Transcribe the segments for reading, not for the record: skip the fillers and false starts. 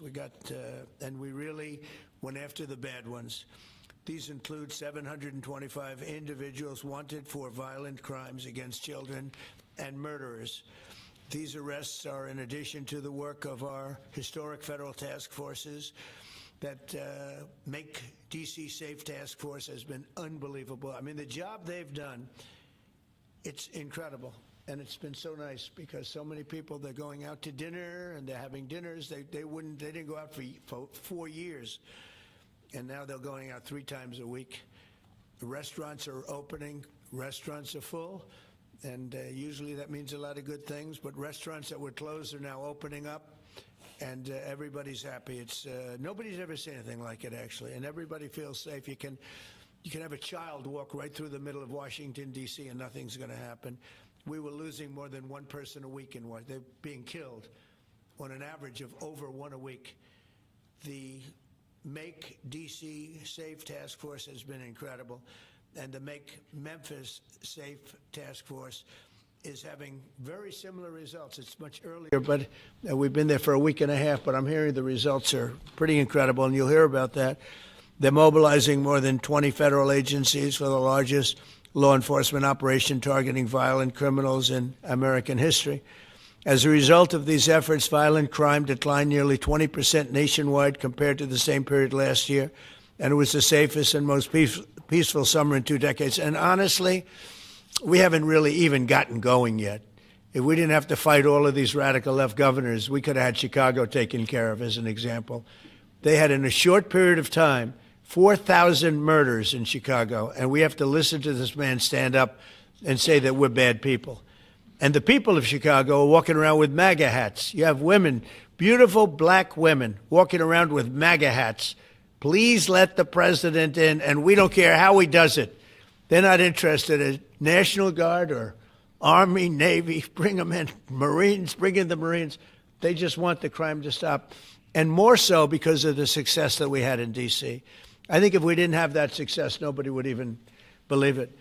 We got, and we really went after the bad ones. These include 725 individuals wanted for violent crimes against children and murderers. These arrests are in addition to the work of our historic federal task forces. That Make D.C. Safe Task Force has been unbelievable. I mean, the job they've done, it's incredible. And it's been so nice because so many people, they're going out to dinner and they're having dinners. They didn't go out for 4 years. And now they're going out 3 times a week. The restaurants are opening. Restaurants are full. And usually that means a lot of good things. But restaurants that were closed are now opening up. And everybody's happy. It's nobody's ever seen anything like it, actually. And everybody feels safe. You can have a child walk right through the middle of Washington, D.C., and nothing's going to happen. We were losing more than one person a week in Washington. They're being killed on an average of over 1 a week. The Make D.C. Safe Task Force has been incredible. And the Make Memphis Safe Task Force is having very similar results. It's much earlier, but we've been there for a week and a half, but I'm hearing the results are pretty incredible, and you'll hear about that. They're mobilizing more than 20 federal agencies for the largest law enforcement operation targeting violent criminals in American history. As a result of these efforts, violent crime declined nearly 20% nationwide compared to the same period last year, and it was the safest and most peaceful summer in 2 decades. And honestly, we haven't really even gotten going yet. If we didn't have to fight all of these radical left governors, we could have had Chicago taken care of, as an example. They had, in a short period of time, 4,000 murders in Chicago, and we have to listen to this man stand up and say that we're bad people. And the people of Chicago are walking around with MAGA hats. You have women, beautiful black women, walking around with MAGA hats. Please let the president in, and we don't care how he does it. They're not interested in National Guard or Army, Navy, bring them in, Marines, bring in the Marines. They just want the crime to stop, and more so because of the success that we had in D.C. I think if we didn't have that success, nobody would even believe it.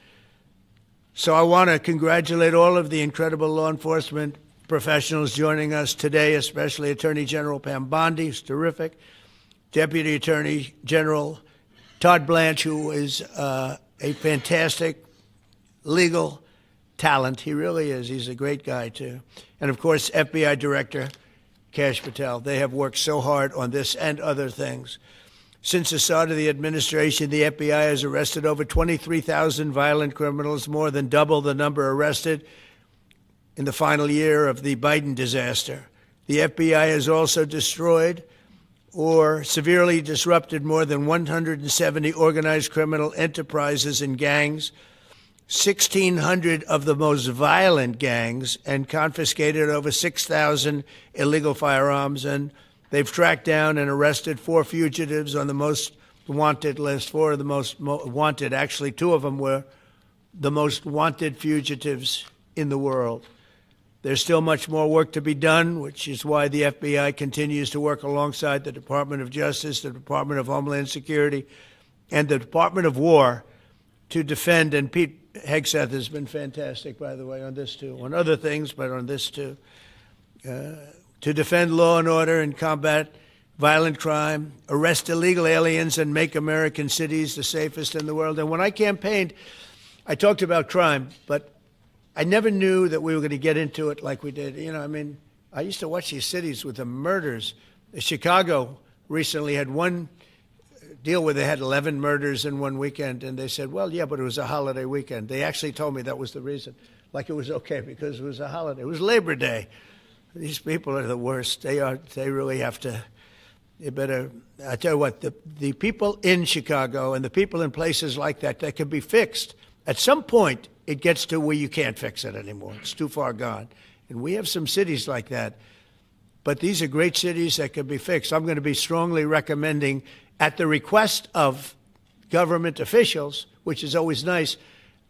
So I want to congratulate all of the incredible law enforcement professionals joining us today, especially Attorney General Pam Bondi, who's terrific, Deputy Attorney General Todd Blanche, who is a fantastic legal talent. He really is. He's a great guy, too. And, of course, FBI Director Kash Patel. They have worked so hard on this and other things. Since the start of the administration, the FBI has arrested over 23,000 violent criminals, more than double the number arrested in the final year of the Biden disaster. The FBI has also destroyed or severely disrupted more than 170 organized criminal enterprises and gangs, 1,600 of the most violent gangs, and confiscated over 6,000 illegal firearms. And they've tracked down and arrested 4 fugitives on the most wanted list. 4 of the most wanted. Actually, 2 of them were the most wanted fugitives in the world. There's still much more work to be done, which is why the FBI continues to work alongside the Department of Justice, the Department of Homeland Security, and the Department of War to defend. And Pete Hegseth has been fantastic, by the way, on this too. On other things, but on this too. To defend law and order and combat violent crime, arrest illegal aliens, and make American cities the safest in the world. And when I campaigned, I talked about crime, but I never knew that we were going to get into it like we did. You know, I mean, I used to watch these cities with the murders. Chicago recently had one deal where they had 11 murders in one weekend, and they said, well, yeah, but it was a holiday weekend. They actually told me that was the reason, like it was okay because it was a holiday. It was Labor Day. These people are the worst. They really have to, you better, I tell you what, the people in Chicago and the people in places like that can be fixed. At some point, it gets to where you can't fix it anymore. It's too far gone. And we have some cities like that. But these are great cities that can be fixed. I'm going to be strongly recommending, at the request of government officials, which is always nice,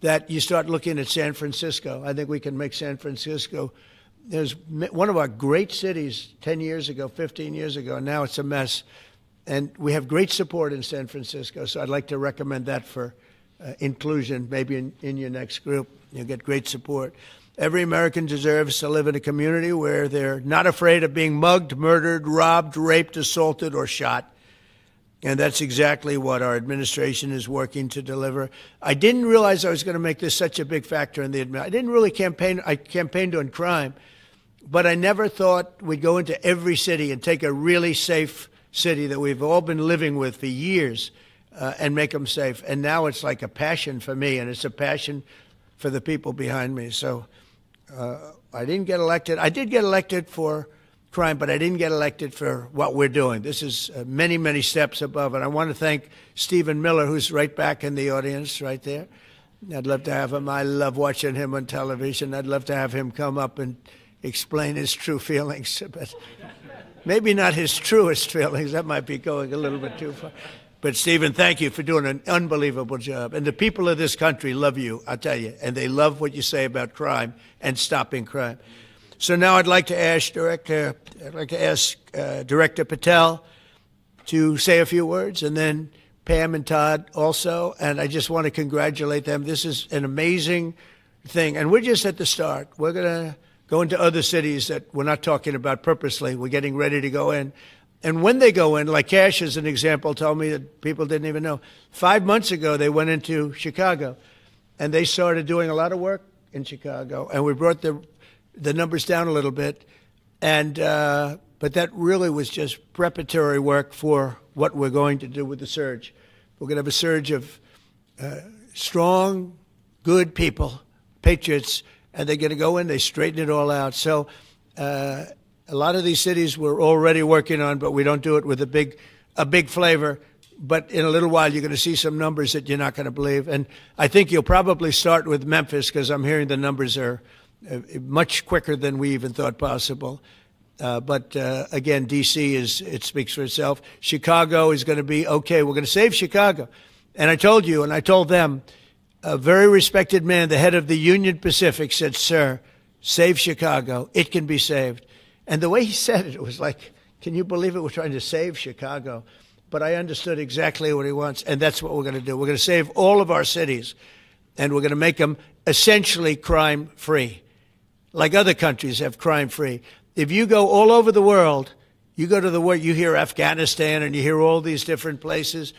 that you start looking at San Francisco. I think we can make San Francisco. There's one of our great cities 10 years ago, 15 years ago, and now it's a mess. And we have great support in San Francisco, so I'd like to recommend that for inclusion, maybe in your next group. You'll get great support. Every American deserves to live in a community where they're not afraid of being mugged, murdered, robbed, raped, assaulted, or shot. And that's exactly what our administration is working to deliver. I didn't realize I was going to make this such a big factor in the administration. I didn't really campaign. I campaigned on crime, but I never thought we'd go into every city and take a really safe city that we've all been living with for years and make them safe. And now it's like a passion for me, and it's a passion for the people behind me. So I didn't get elected. I did get elected for crime, but I didn't get elected for what we're doing. This is many, many steps above. And I want to thank Stephen Miller, who's right back in the audience right there. I'd love to have him. I love watching him on television. I'd love to have him come up and explain his true feelings, but maybe not his truest feelings. That might be going a little bit too far. But, Stephen, thank you for doing an unbelievable job. And the people of this country love you, I'll tell you, and they love what you say about crime and stopping crime. So now I'd like to ask Director Patel to say a few words, and then Pam and Todd also. And I just want to congratulate them. This is an amazing thing. And we're just at the start. We're going to go into other cities that we're not talking about purposely. We're getting ready to go in. And when they go in, like Kash as an example told me that people didn't even know, 5 months ago they went into Chicago, and they started doing a lot of work in Chicago. And we brought the numbers down a little bit, and but that really was just preparatory work for what we're going to do with the surge. We're going to have a surge of strong, good people, patriots, and they're going to go in, they straighten it all out. So a lot of these cities we're already working on, but we don't do it with a big flavor. But in a little while, you're going to see some numbers that you're not going to believe. And I think you'll probably start with Memphis, because I'm hearing the numbers are much quicker than we even thought possible. But again, D.C. it speaks for itself. Chicago is going to be okay. We're going to save Chicago. And I told you, and I told them, a very respected man, the head of the Union Pacific, said, "Sir, save Chicago. It can be saved." And the way he said it, it was like, can you believe it? We're trying to save Chicago. But I understood exactly what he wants, and that's what we're going to do. We're going to save all of our cities, and we're going to make them essentially crime-free, like other countries have crime-free. If you go all over the world, you go to the world, you hear Afghanistan and you hear all these different places.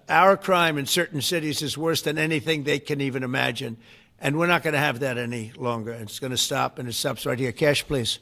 Our crime in certain cities is worse than anything they can even imagine, and we're not going to have that any longer. It's going to stop, and it stops right here. Kash, please.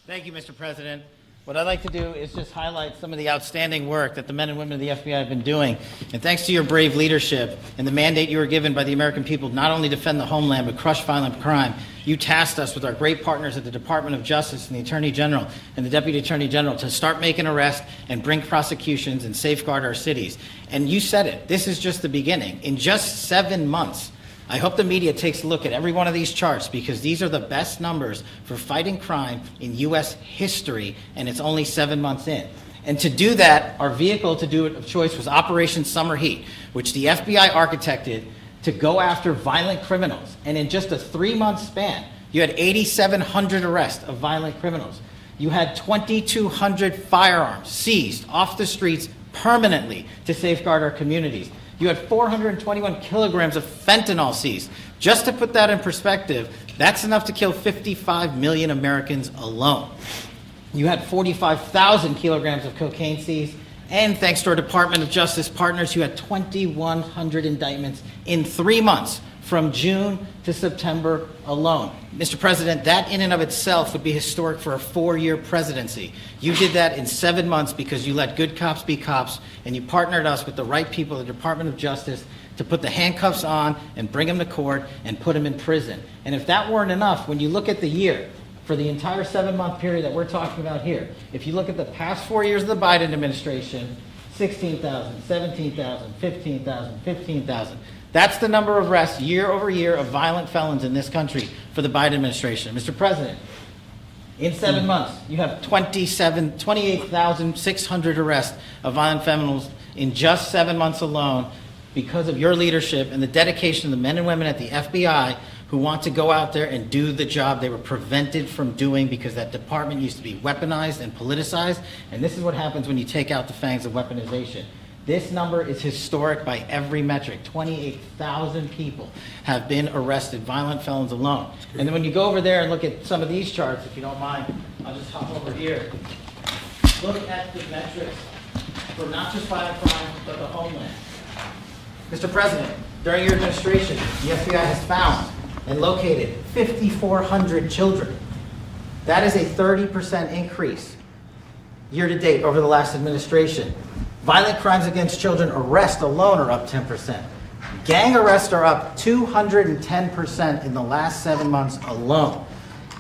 Thank you, Mr. President. What I'd like to do is just highlight some of the outstanding work that the men and women of the FBI have been doing. And thanks to your brave leadership and the mandate you were given by the American people to not only defend the homeland but crush violent crime, you tasked us with our great partners at the Department of Justice and the Attorney General and the Deputy Attorney General to start making arrests and bring prosecutions and safeguard our cities. And you said it. This is just the beginning. In just 7 months, I hope the media takes a look at every one of these charts, because these are the best numbers for fighting crime in U.S. history, and it's only 7 months in. And to do that, our vehicle to do it of choice was Operation Summer Heat, which the FBI architected to go after violent criminals. And in just a 3-month span, you had 8,700 arrests of violent criminals. You had 2,200 firearms seized off the streets permanently to safeguard our communities. You had 421 kilograms of fentanyl seized. Just to put that in perspective, that's enough to kill 55 million Americans alone. You had 45,000 kilograms of cocaine seized. And thanks to our Department of Justice partners, you had 2,100 indictments in 3 months, from June to September alone. Mr. President, that in and of itself would be historic for a 4-year presidency. You did that in 7 months because you let good cops be cops, and you partnered us with the right people at the Department of Justice to put the handcuffs on and bring them to court and put them in prison. And if that weren't enough, when you look at the year, for the entire 7-month period that we're talking about here, if you look at the past 4 years of the Biden administration, 16,000, 17,000, 15,000, 15,000. That's the number of arrests year over year of violent felons in this country for the Biden administration. Mr. President, in 7 months, you have 28,600 arrests of violent felons in just 7 months alone, because of your leadership and the dedication of the men and women at the FBI who want to go out there and do the job they were prevented from doing because that department used to be weaponized and politicized. And this is what happens when you take out the fangs of weaponization. This number is historic by every metric. 28,000 people have been arrested, violent felons alone. And then when you go over there and look at some of these charts, if you don't mind, I'll just hop over here. Look at the metrics for not just violent crime, but the homeland. Mr. President, during your administration, the FBI has found and located 5,400 children. That is a 30% increase year to date over the last administration. Violent crimes against children arrests alone are up 10%. Gang arrests are up 210% in the last 7 months alone.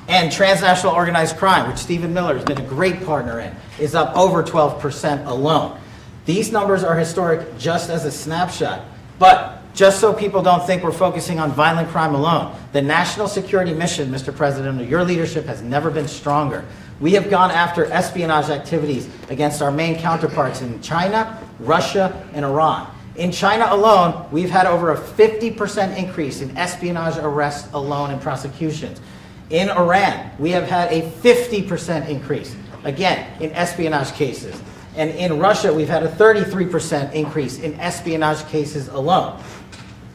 And transnational organized crime, which Stephen Miller has been a great partner in, is up over 12% alone. These numbers are historic just as a snapshot. But just so people don't think we're focusing on violent crime alone, the national security mission, Mr. President, under your leadership has never been stronger. We have gone after espionage activities against our main counterparts in China, Russia, and Iran. In China alone, we've had over a 50% increase in espionage arrests alone and prosecutions. In Iran, we have had a 50% increase, again, in espionage cases. And in Russia, we've had a 33% increase in espionage cases alone.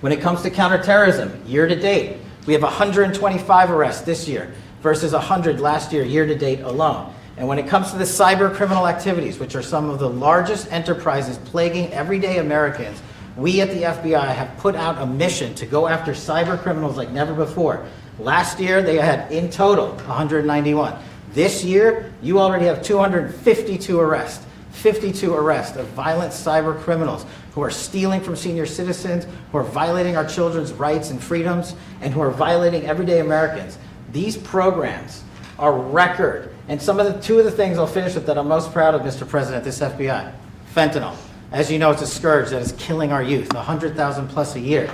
When it comes to counterterrorism, year to date, we have 125 arrests this year versus 100 last year, year to date alone. And when it comes to the cyber criminal activities, which are some of the largest enterprises plaguing everyday Americans, we at the FBI have put out a mission to go after cyber criminals like never before. Last year, they had in total 191. This year, you already have 252 arrests. 52 arrests of violent cyber criminals who are stealing from senior citizens, who are violating our children's rights and freedoms, and who are violating everyday Americans. These programs are record. And two of the things I'll finish with that I'm most proud of, Mr. President, this FBI. Fentanyl. As you know, it's a scourge that is killing our youth, 100,000 plus a year.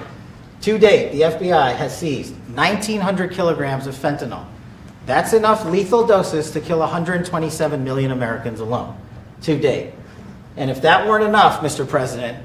To date, the FBI has seized 1,900 kilograms of fentanyl. That's enough lethal doses to kill 127 million Americans alone. To date. And if that weren't enough, Mr. President,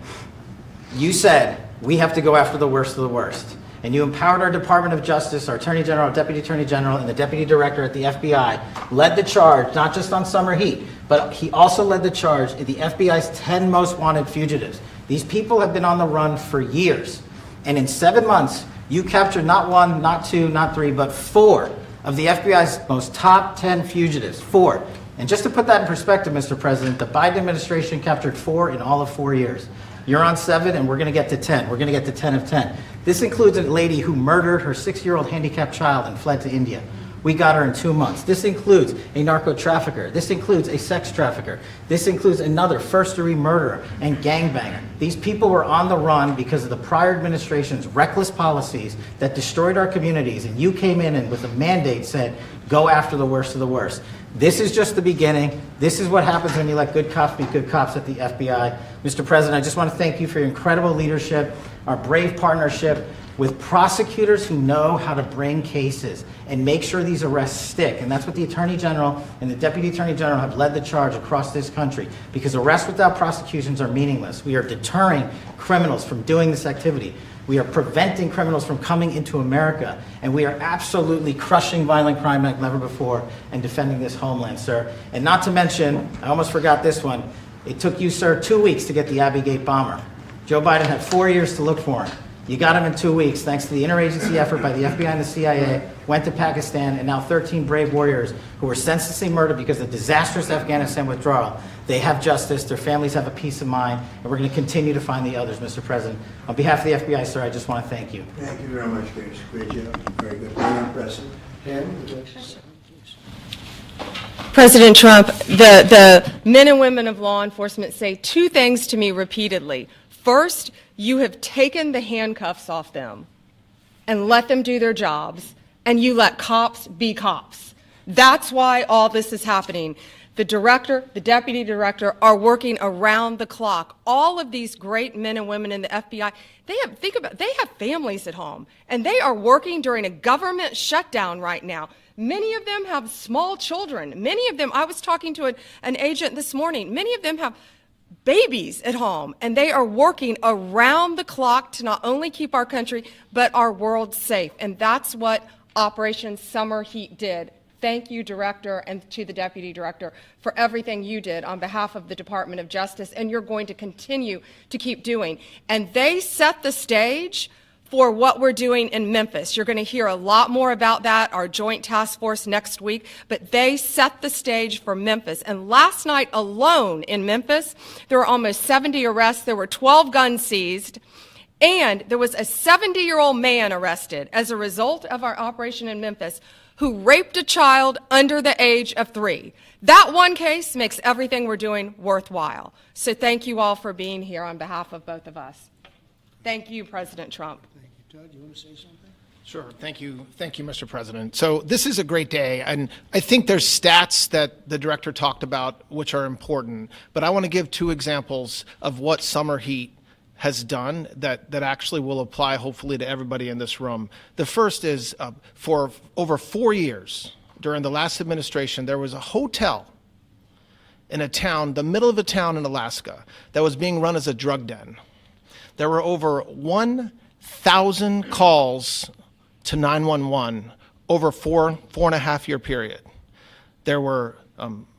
you said we have to go after the worst of the worst. And you empowered our Department of Justice, our Attorney General, Deputy Attorney General, and the Deputy Director at the FBI, led the charge, not just on summer heat, but he also led the charge in the FBI's 10 most wanted fugitives. These people have been on the run for years. And in 7 months, you captured not one, not two, not three, but 4 of the FBI's most top 10 fugitives. 4. And just to put that in perspective, Mr. President, the Biden administration captured 4 in all of 4 years. You're on 7, and we're going to get to 10. We're going to get to 10 of 10. This includes a lady who murdered her 6-year-old handicapped child and fled to India. We got her in 2 months. This includes a narco trafficker. This includes a sex trafficker. This includes another first-degree murderer and gangbanger. These people were on the run because of the prior administration's reckless policies that destroyed our communities, and you came in and with a mandate said, go after the worst of the worst. This is just the beginning. This is what happens when you let good cops be good cops at the FBI. Mr. President, I just want to thank you for your incredible leadership, our brave partnership with prosecutors who know how to bring cases and make sure these arrests stick. And that's what the Attorney General and the Deputy Attorney General have led the charge across this country, because arrests without prosecutions are meaningless. We are deterring criminals from doing this activity. We are preventing criminals from coming into America, and we are absolutely crushing violent crime like never before and defending this homeland, sir. And not to mention, I almost forgot this one, it took you, sir, 2 weeks to get the Abbey Gate bomber. Joe Biden had 4 years to look for him. You got him in 2 weeks, thanks to the interagency effort by the FBI and the CIA, went to Pakistan, and now 13 brave warriors who were senselessly murdered because of the disastrous Afghanistan withdrawal. They have justice, their families have a peace of mind, and we're going to continue to find the others, Mr. President. On behalf of the FBI, sir, I just want to thank you. Thank you very much, Kash. Great job. Very good. Very impressive. Ken? President Trump, the men and women of law enforcement say 2 things to me repeatedly. First, you have taken the handcuffs off them and let them do their jobs, and you let cops be cops. That's why all this is happening. The director, the deputy director are working around the clock. All of these great men and women in the FBI, they have families at home, and they are working during a government shutdown right now. Many of them have small children. Many of them, I was talking to an agent this morning, many of them have babies at home, and they are working around the clock to not only keep our country, but our world safe. And that's what Operation Summer Heat did. thank you, Director, and to the Deputy Director for everything you did on behalf of the Department of Justice, and you're going to continue to keep doing. And they set the stage for what we're doing in Memphis. You're going to hear a lot more about that, our joint task force next week, but they set the stage for Memphis. And last night alone in Memphis, there were almost 70 arrests, there were 12 guns seized, and there was a 70-year-old man arrested as a result of our operation in Memphis who raped a child under the age of 3. That one case makes everything we're doing worthwhile. So thank you all for being here on behalf of both of us. Thank you, President Trump. Thank you. Todd, you want to say something? Sure. Thank you, Mr. President. So this is a great day, and I think there's stats that the director talked about which are important, but I want to give 2 examples of what summer heat has done that actually will apply hopefully to everybody in this room. The first is for over 4 years during the last administration, there was a hotel in a town, the middle of a town in Alaska, that was being run as a drug den. There were over 1,000 calls to 911 over 4.5 year period. There were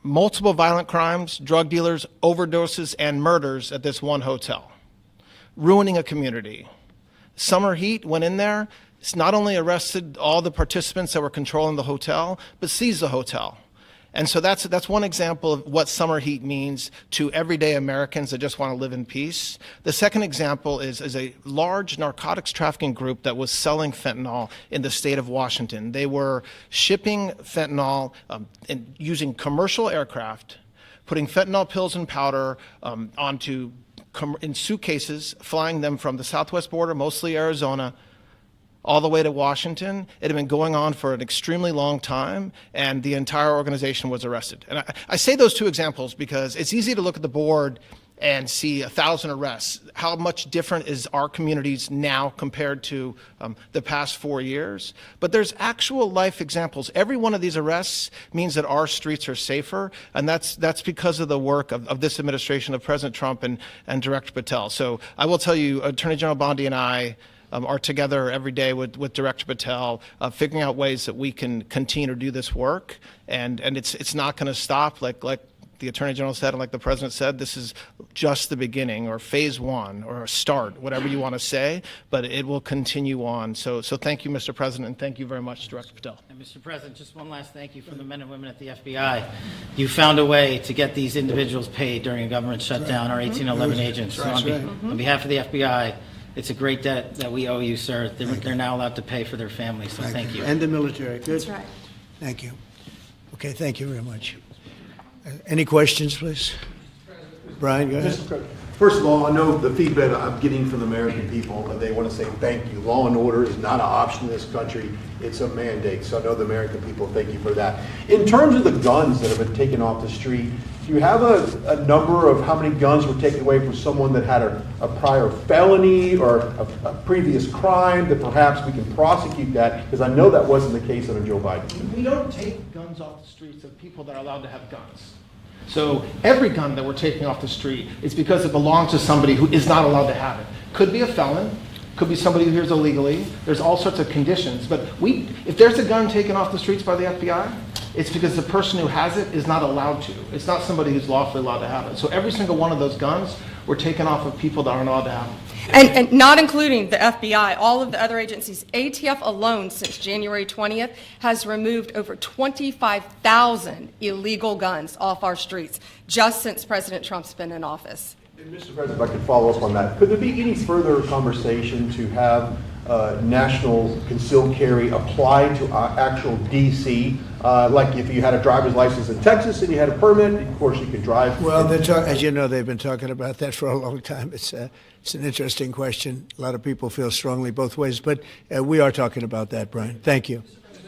multiple violent crimes, drug dealers, overdoses, and murders at this one hotel, ruining a community. Summer Heat went in there. It's not only arrested all the participants that were controlling the hotel, but seized the hotel. And so that's one example of what summer heat means to everyday Americans that just want to live in peace. The second example is a large narcotics trafficking group that was selling fentanyl in the state of Washington. They were shipping fentanyl and using commercial aircraft, putting fentanyl pills and powder in suitcases, flying them from the southwest border, mostly Arizona, all the way to Washington. It had been going on for an extremely long time, and the entire organization was arrested. And I say those 2 examples because it's easy to look at the board and see 1,000 arrests. How much different is our communities now compared to the past 4 years? But there's actual life examples. Every one of these arrests means that our streets are safer, and that's because of the work of this administration, of President Trump and Director Patel. So I will tell you, Attorney General Bondi and I are together every day with Director Patel, figuring out ways that we can continue to do this work, and it's not going to stop. Like the Attorney General said, and like the President said, this is just the beginning, or phase 1, or a start, whatever you want to say, but it will continue on. So thank you, Mr. President, and thank you very much, Director Patel. And Mr. President, just one last thank you from the men and women at the FBI. You found a way to get these individuals paid during a government shutdown, our 1811 agents. So on behalf of the FBI, it's a great debt that we owe you, sir. They're now allowed to pay for their families, so thank you. And the military. Good. That's right. Thank you. Okay, thank you very much. Any questions, please? Brian, go ahead. First of all, I know the feedback I'm getting from the American people, that they want to say thank you. Law and order is not an option in this country. It's a mandate. So I know the American people, thank you for that. In terms of the guns that have been taken off the street, do you have a number of how many guns were taken away from someone that had a prior felony or a previous crime, that perhaps we can prosecute that? Because I know that wasn't the case under Joe Biden. We don't take guns off the streets of people that are allowed to have guns. So every gun that we're taking off the street is because it belongs to somebody who is not allowed to have it. Could be a felon, could be somebody who hears illegally. There's all sorts of conditions. But if there's a gun taken off the streets by the FBI, it's because the person who has it is not allowed to. It's not somebody who's lawfully allowed to have it. So every single one of those guns were taken off of people that aren't allowed to have them. And not including the FBI, all of the other agencies. ATF alone since January 20th has removed over 25,000 illegal guns off our streets just since President Trump's been in office. And Mr. President, if I could follow up on that, could there be any further conversation to have national concealed carry applied to actual DC? Like if you had a driver's license in Texas and you had a permit, of course you could drive. Well, as you know, they've been talking about that for a long time. It's an interesting question. A lot of people feel strongly both ways, but we are talking about that, Brian. Thank you.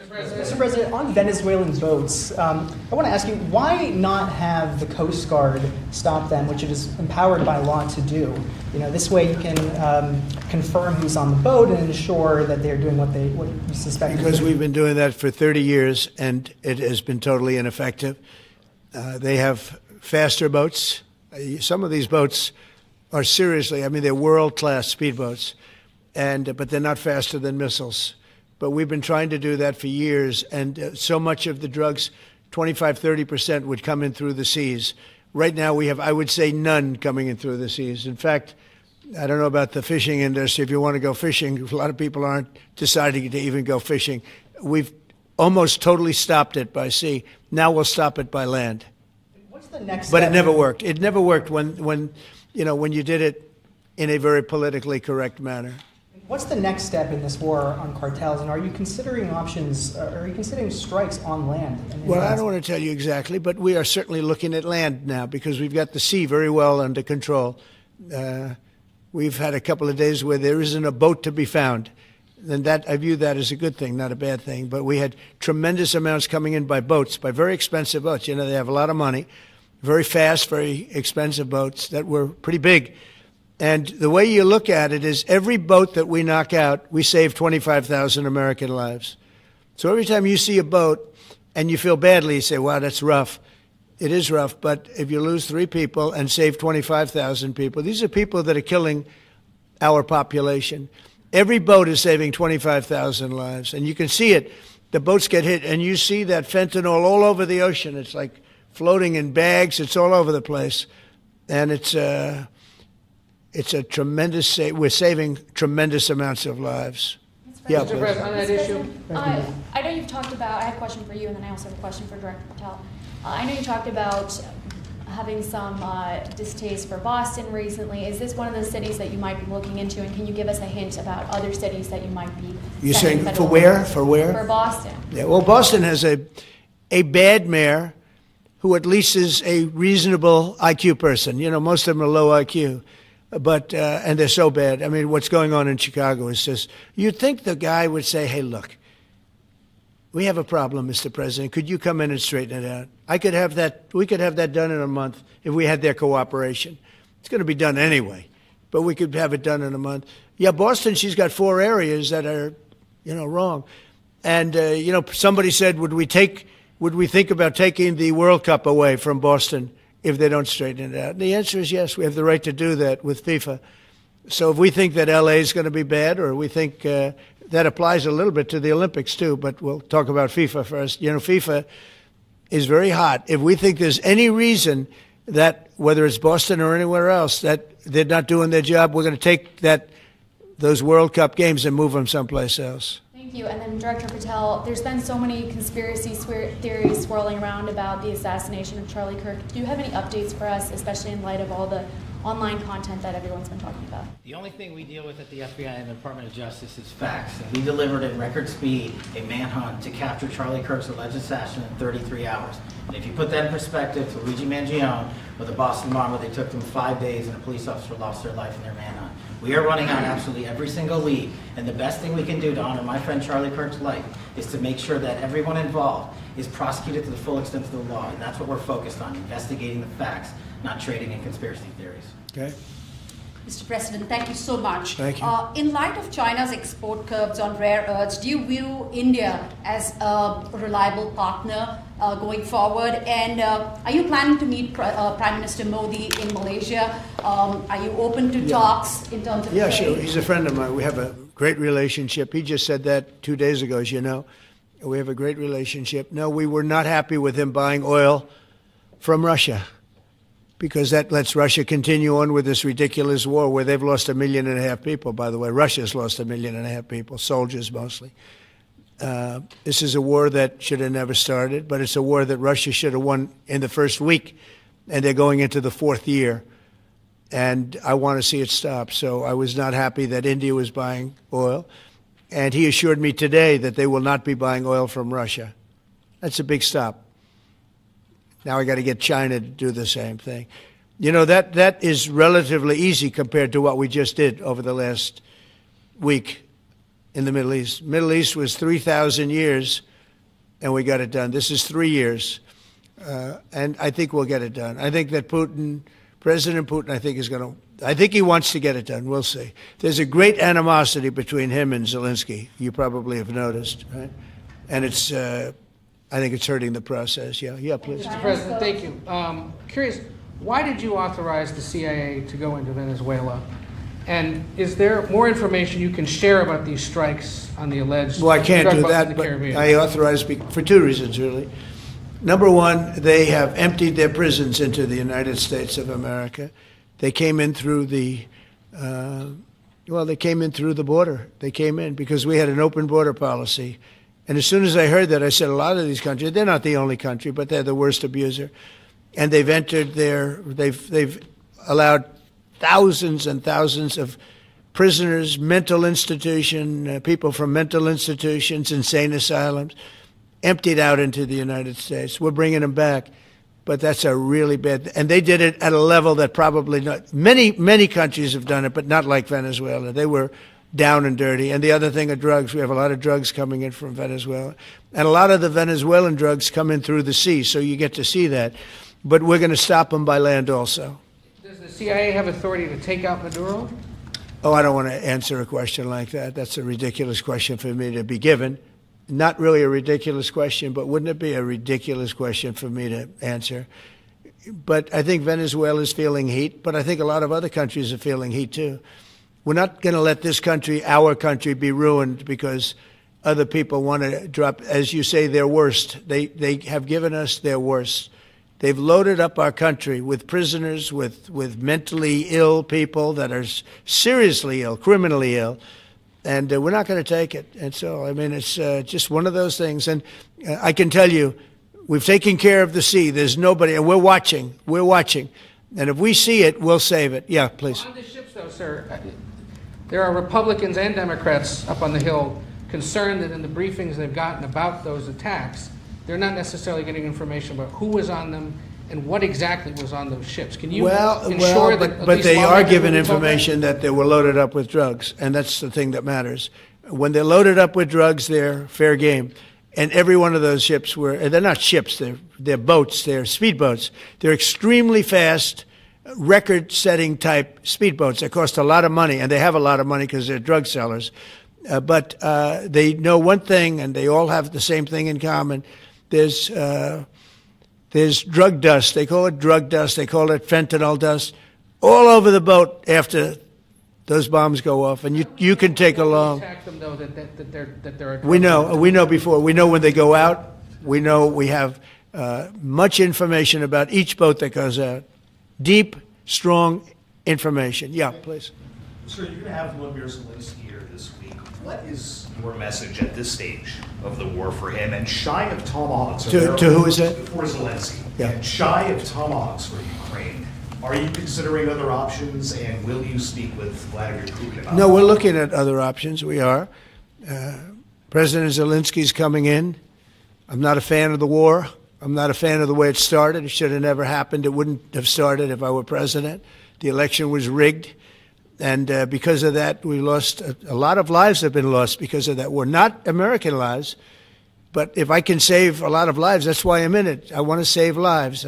Mr. President, on Venezuelan boats, I want to ask you, why not have the Coast Guard stop them, which it is empowered by law to do? You know, this way you can confirm who's on the boat and ensure that they're doing what you suspect. Because we've been doing that for 30 years, and it has been totally ineffective. They have faster boats. Some of these boats are seriously, I mean, they're world-class speedboats, but they're not faster than missiles. but we've been trying to do that for years, and so much of the drugs, 25-30%, would come in through the seas. Right now we have, I would say, none coming in through the seas. In fact, I don't know about the fishing industry. If you want to go fishing, a lot of people aren't deciding to even go fishing. We've almost totally stopped it by sea. Now we'll stop it by land. What's the next But step? it never worked. It never worked when you did it in a very politically correct manner. What's the next step in this war on cartels, and are you considering options, are you considering strikes on land? Well, I don't want to tell you exactly, but we are certainly looking at land now because we've got the sea very well under control. We've had a couple of days where there isn't a boat to be found. And that, I view that as a good thing, not a bad thing. But we had tremendous amounts coming in by boats, by very expensive boats. They have a lot of money, very fast, very expensive boats that were pretty big. And the way you look at it is every boat that we knock out, we save 25,000 American lives. So every time you see a boat and you feel badly, you say, wow, that's rough. It is rough, but if you lose 3 people and save 25,000 people, these are people that are killing our population. Every boat is saving 25,000 lives, and you can see it. The boats get hit, and you see that fentanyl all over the ocean. It's like floating in bags. It's all over the place, and it's a tremendous. We're saving tremendous amounts of lives. Yeah, Mr. President, on that issue. I know you've talked about, I have a question for you, and then I also have a question for Director Patel. I know you talked about having some distaste for Boston recently. Is this one of those cities that you might be looking into, and can you give us a hint about other cities that you might be You're sending saying for federal where? money? For where? For Boston. Yeah, well, Boston has a bad mayor who at least is a reasonable IQ person. Most of them are low IQ. But and they're so bad. I mean, what's going on in Chicago is just, you'd think the guy would say, hey, look, we have a problem, Mr. President. Could you come in and straighten it out? We could have that done in a month if we had their cooperation. It's going to be done anyway, but we could have it done in a month. Yeah, Boston, she's got 4 areas that are, wrong. And, somebody said, would we think about taking the World Cup away from Boston if they don't straighten it out? And the answer is yes. We have the right to do that with FIFA. So if we think that L.A. is going to be bad, or we think that applies a little bit to the Olympics too, but we'll talk about FIFA first. FIFA is very hot. If we think there's any reason that, whether it's Boston or anywhere else, that they're not doing their job, we're going to take those World Cup games and move them someplace else. Thank you. And then Director Patel, there's been so many conspiracy theories swirling around about the assassination of Charlie Kirk. Do you have any updates for us, especially in light of all the online content that everyone's been talking about? The only thing we deal with at the FBI and the Department of Justice is facts. And we delivered at record speed a manhunt to capture Charlie Kirk's alleged assassin in 33 hours. And if you put that in perspective to Luigi Mangione with the Boston bomber, they took them 5 days and a police officer lost their life in their manhunt. We are running on absolutely every single lead, and the best thing we can do to honor my friend Charlie Kirk's life is to make sure that everyone involved is prosecuted to the full extent of the law, and that's what we're focused on, investigating the facts, not trading in conspiracy theories. Okay. Mr. President, thank you so much. Thank you. In light of China's export curbs on rare earths, do you view India as a reliable partner going forward? And are you planning to meet Prime Minister Modi in Malaysia? Are you open to talks in terms of Yeah, trade? sure. He's a friend of mine. We have a great relationship. He just said that 2 days ago, as you know. We have a great relationship. No, we were not happy with him buying oil from Russia, because that lets Russia continue on with this ridiculous war where they've lost 1.5 million people, by the way. Russia's lost 1.5 million people, soldiers mostly. This is a war that should have never started, but it's a war that Russia should have won in the first week, and they're going into the 4th year. And I want to see it stop. So I was not happy that India was buying oil. And he assured me today that they will not be buying oil from Russia. That's a big stop. Now I got to get China to do the same thing. That is relatively easy compared to what we just did over the last week in the Middle East. Middle East was 3,000 years, and we got it done. This is 3 years, and I think we'll get it done. I think that President Putin, I think he wants to get it done. We'll see. There's a great animosity between him and Zelensky. You probably have noticed, right? And I think it's hurting the process. Yeah, please. Mr. President, thank you. Curious, why did you authorize the CIA to go into Venezuela? And is there more information you can share about these strikes on the alleged Well, I can't drug do busts in that, the but Caribbean? I authorize for two reasons, really. Number one, they have emptied their prisons into the United States of America. They came in through the, they came in through the border. They came in because we had an open border policy. And as soon as I heard that, I said, a lot of these countries, they're not the only country, but they're the worst abuser. And they've entered they've allowed thousands and thousands of prisoners, mental institution, people from mental institutions, insane asylums, emptied out into the United States. We're bringing them back, but that's a really bad. And they did it at a level that probably not many countries have done it, but not like Venezuela. They were down and dirty. And the other thing are drugs. We have a lot of drugs coming in from Venezuela, and a lot of the Venezuelan drugs come in through the sea, so you get to see that. But we're going to stop them by land also. Does the CIA have authority to take out Maduro? Oh, I don't want to answer a question like that. That's a ridiculous question for me to be given. Not really a ridiculous question, but wouldn't it be a ridiculous question for me to answer? But I think Venezuela is feeling heat, but I think a lot of other countries are feeling heat too. We're not going to let this country, our country, be ruined because other people want to drop, as you say, their worst. They have given us their worst. They've loaded up our country with prisoners, with mentally ill people that are seriously ill, criminally ill, and we're not going to take it. And so, I mean, it's just one of those things. And I can tell you, we've taken care of the sea. There's nobody, and we're watching. We're watching. And if we see it, we'll save it. Yeah, please. On the ships, though, sir, there are Republicans and Democrats up on the Hill concerned that in the briefings they've gotten about those attacks, they're not necessarily getting information about who was on them and what exactly was on those ships. Can you ensure that? But they are given information that they were loaded up with drugs, and that's the thing that matters. When they're loaded up with drugs, they're fair game. And every one of those ships they're not ships, they're boats, they're speedboats. They're extremely fast, record-setting type speedboats that cost a lot of money, and they have a lot of money because they're drug sellers. But they know one thing, and they all have the same thing in common. There's drug dust. They call it drug dust. They call it fentanyl dust all over the boat after those bombs go off. And you can take along. Attack them, though, that they're We know before. We know when they go out. We know we have much information about each boat that goes out. Deep, strong information. Yeah, please. Sir, you're going to have Vladimir Zelensky here this week. What is your message at this stage of the war for him? And shy of tomahawks. To who is that? For Zelensky. Yeah. And shy of tomahawks for Ukraine. Are you considering other options, and will you speak with Vladimir Putin about No, we're looking at other options. We are. President Zelensky's coming in. I'm not a fan of the war. I'm not a fan of the way it started. It should have never happened. It wouldn't have started if I were president. The election was rigged. And because of that, we lost a lot of lives have been lost because of that war. Not American lives, but if I can save a lot of lives, that's why I'm in it. I want to save lives.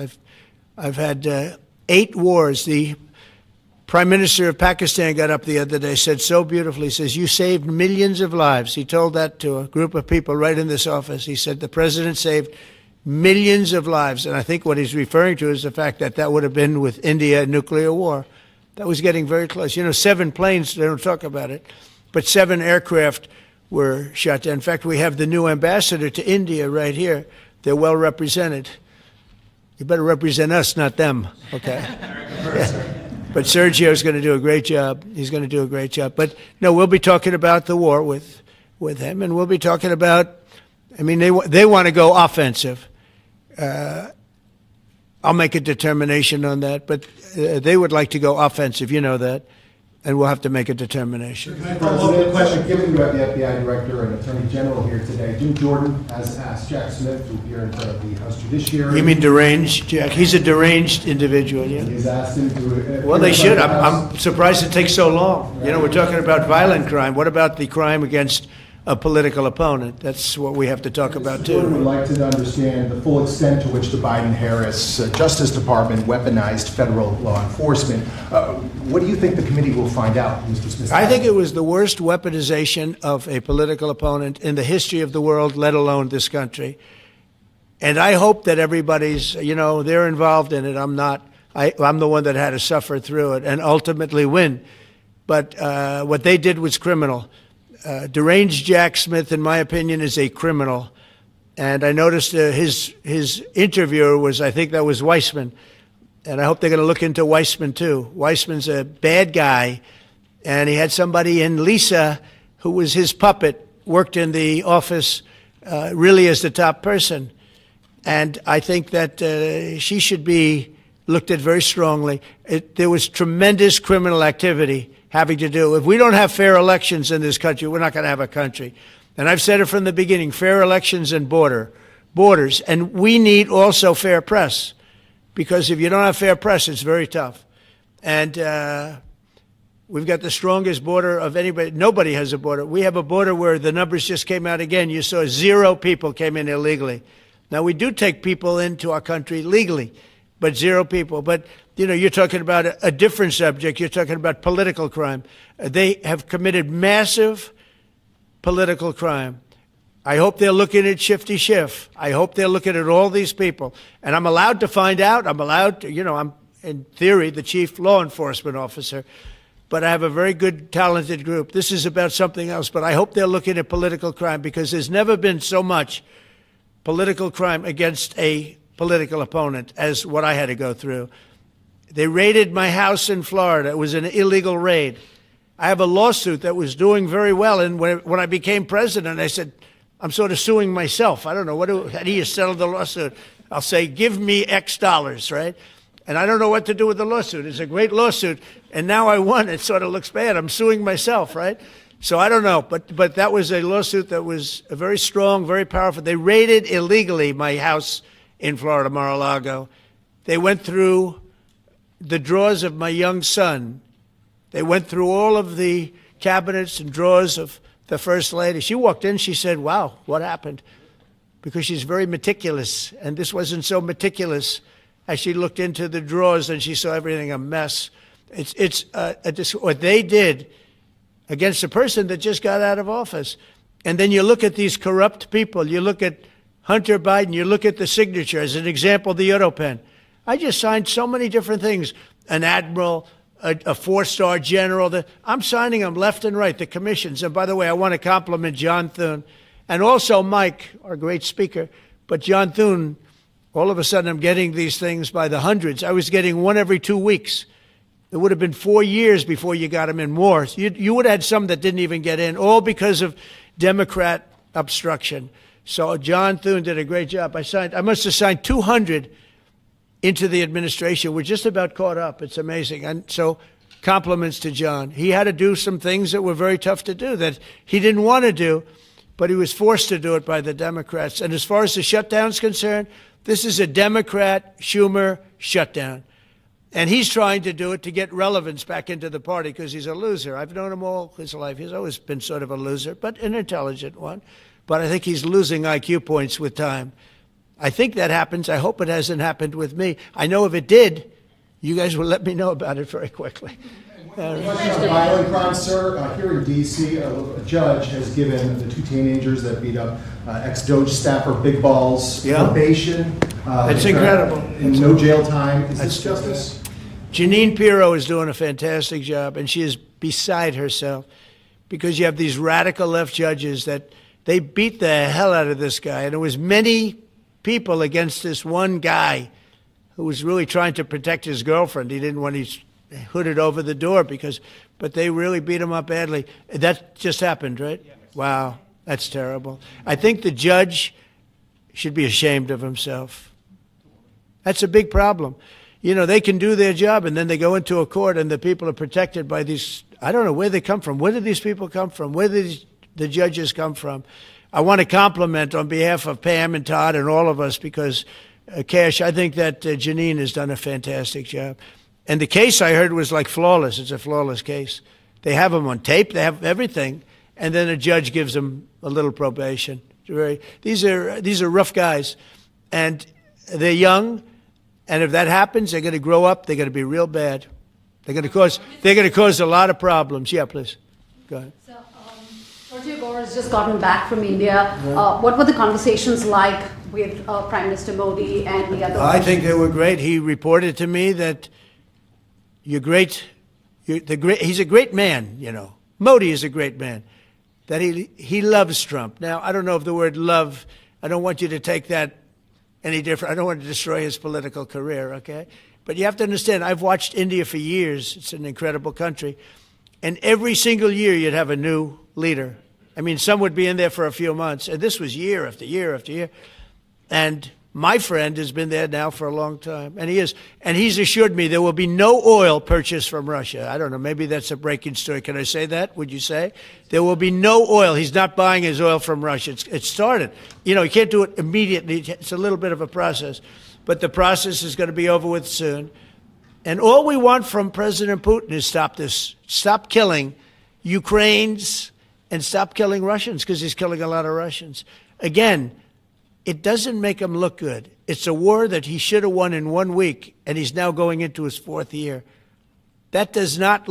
I've had 8 wars. The Prime Minister of Pakistan got up the other day, said so beautifully, he says, you saved millions of lives. He told that to a group of people right in this office. He said the president saved millions of lives. And I think what he's referring to is the fact that that would have been with India, nuclear war. That was getting very close. 7 planes, they don't talk about it, but 7 aircraft were shot down. In fact, we have the new ambassador to India right here. They're well represented. You better represent us, not them, okay? Yeah. But Sergio's going to do a great job. He's going to do a great job. But, no, we'll be talking about the war with him, and we'll be talking about, they want to go offensive. I'll make a determination on that, but they would like to go offensive, you know that, and we'll have to make a determination. Can I follow up the question? Given you have the FBI Director and Attorney General here today, Jim Jordan has asked Jack Smith to appear in front of the House Judiciary. You mean deranged, Jack? He's a deranged individual, yeah? He's asked him to Well, they in front should. of the House. I'm surprised it takes so long. We're talking about violent crime. What about the crime against a political opponent? That's what we have to talk about, Jordan would too. like to understand the full extent to which the Biden-Harris Justice Department weaponized federal law enforcement. What do you think the committee will find out, Mr. Smith? I think it was the worst weaponization of a political opponent in the history of the world, let alone this country. And I hope that everybody's, they're involved in it. I'm not. I'm the one that had to suffer through it and ultimately win. but what they did was criminal. Deranged Jack Smith, in my opinion, is a criminal. And I noticed his interviewer was, I think that was Weissman. And I hope they're going to look into Weissman, too. Weissman's a bad guy. And he had somebody in Lisa, who was his puppet, worked in the office really as the top person. And I think that she should be looked at very strongly. There was tremendous criminal activity having to do. If we don't have fair elections in this country, we're not going to have a country. And I've said it from the beginning, fair elections and borders. And we need also fair press, because if you don't have fair press, it's very tough. And we've got the strongest border of anybody. Nobody has a border. We have a border where the numbers just came out again. You saw 0 people came in illegally. Now, we do take people into our country legally, but 0 people. But, you know, you're talking about a different subject. You're talking about political crime. They have committed massive political crime. I hope they're looking at Shifty Schiff. I hope they're looking at all these people. And I'm allowed to find out. I'm allowed to, you know, I'm, in theory, the chief law enforcement officer. But I have a very good, talented group. This is about something else. But I hope they're looking at political crime, because there's never been so much political crime against a political opponent as what I had to go through. They raided my house in Florida. It was an illegal raid. I have a lawsuit that was doing very well. And when I became president, I said, I'm sort of suing myself. I don't know. How do you settle the lawsuit? I'll say, give me X dollars, right? And I don't know what to do with the lawsuit. It's a great lawsuit. And now I won. It sort of looks bad. I'm suing myself, right? So I don't know. But that was a lawsuit that was very strong, very powerful. They raided illegally my house in Florida, Mar-a-Lago. They went through the drawers of my young son. They went through all of the cabinets and drawers of the First Lady. She walked in, she said, wow, what happened? Because she's very meticulous, and this wasn't so meticulous as she looked into the drawers and she saw everything a mess. What they did against a person that just got out of office. And then you look at these corrupt people. You look at Hunter Biden. You look at the signature. As an example, the Auto Pen. I just signed so many different things. An admiral, a 4-star general. I'm signing them left and right, the commissions. And by the way, I want to compliment John Thune and also Mike, our great speaker. But John Thune, all of a sudden I'm getting these things by the hundreds. I was getting one every 2 weeks. It would have been 4 years before you got them in more. You would have had some that didn't even get in, all because of Democrat obstruction. So John Thune did a great job. I must have signed 200 into the administration. We're just about caught up. It's amazing. And so compliments to John. He had to do some things that were very tough to do that he didn't want to do, but he was forced to do it by the Democrats. And as far as the shutdown's concerned, this is a Democrat Schumer shutdown. And he's trying to do it to get relevance back into the party because he's a loser. I've known him all his life. He's always been sort of a loser, but an intelligent one. But I think he's losing IQ points with time. I think that happens. I hope it hasn't happened with me. I know if it did, you guys will let me know about it very quickly. Question on violent crime, sir. Here in D.C., a judge has given the 2 teenagers that beat up ex-Doge staffer Big Balls probation. It's incredible. And no jail time. Is this justice? Jeanine Pirro is doing a fantastic job, and she is beside herself because you have these radical left judges that they beat the hell out of this guy. And there was many people against this one guy who was really trying to protect his girlfriend. He didn't want his hooded over the door but they really beat him up badly. That just happened, right? Yes. Wow, that's terrible. I think the judge should be ashamed of himself. That's a big problem. You know, they can do their job and then they go into a court and the people are protected by these, I don't know where they come from. Where do these people come from? Where do the judges come from? I want to compliment on behalf of Pam and Todd and all of us because, Kash, I think that Jeanine has done a fantastic job. And the case I heard was like flawless. It's a flawless case. They have them on tape. They have everything. And then a judge gives them a little probation. These are rough guys. And they're young. And if that happens, they're going to grow up. They're going to be real bad. They're going to cause a lot of problems. Yeah, please. Go ahead. So, Sergio Gore has just gotten back from India. What were the conversations like with Prime Minister Modi and the other? I think they were great. He reported to me that your great He's a great man, you know. Modi is a great man. That he loves Trump. Now, I don't know if the word love, I don't want you to take that any different. I don't want to destroy his political career, okay? But you have to understand, I've watched India for years. It's an incredible country. And every single year you'd have a new leader. I mean, some would be in there for a few months. And this was year after year after year. And my friend has been there now for a long time. And he's assured me there will be no oil purchased from Russia. I don't know, maybe that's a breaking story. Can I say that? Would you say? There will be no oil. He's not buying his oil from Russia. It started. You know, you can't do it immediately. It's a little bit of a process. But the process is going to be over with soon. And all we want from President Putin is stop this. Stop killing Ukrainians and stop killing Russians, because he's killing a lot of Russians. Again, it doesn't make him look good. It's a war that he should have won in 1 week, and he's now going into his 4th year. That does not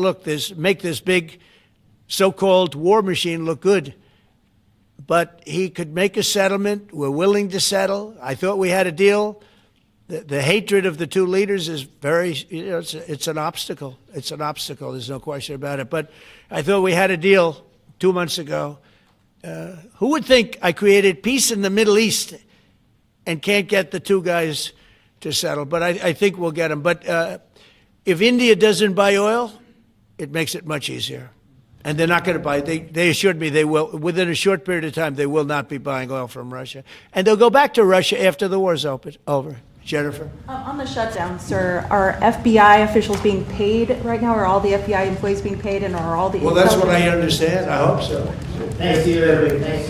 make this big so-called war machine look good. But he could make a settlement. We're willing to settle. I thought we had a deal. The hatred of the two leaders is very, you know, it's an obstacle. It's an obstacle. There's no question about it. But I thought we had a deal 2 months ago. Who would think I created peace in the Middle East and can't get the two guys to settle? But I think we'll get them. But if India doesn't buy oil, it makes it much easier. And they're not going to buy it. They assured me they will. Within a short period of time, they will not be buying oil from Russia. And they'll go back to Russia after the war's over. Jennifer? On the shutdown, sir, are FBI officials being paid right now? Are all the FBI employees being paid, and are all the... Well, that's what I understand. I hope so. Thanks to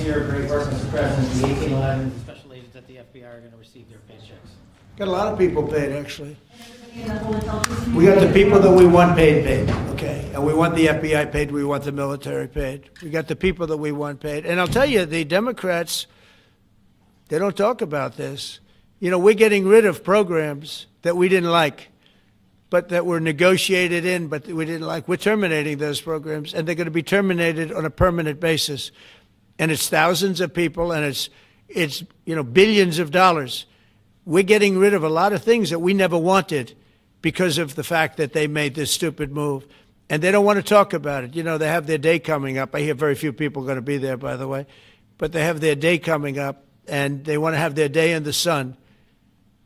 your great work, Mr. President, the 1811 special agents at the FBI are going to receive their paychecks. Got a lot of people paid, actually. We got the people that we want paid, okay? And we want the FBI paid, we want the military paid. We got the people that we want paid. And I'll tell you, the Democrats, they don't talk about this. You know, we're getting rid of programs that we didn't like, but that were negotiated in, but we didn't like. We're terminating those programs, and they're going to be terminated on a permanent basis. And it's thousands of people, and it's you know, billions of dollars. We're getting rid of a lot of things that we never wanted because of the fact that they made this stupid move. And they don't want to talk about it. You know, they have their day coming up. I hear very few people are going to be there, by the way. But they have their day coming up, and they want to have their day in the sun.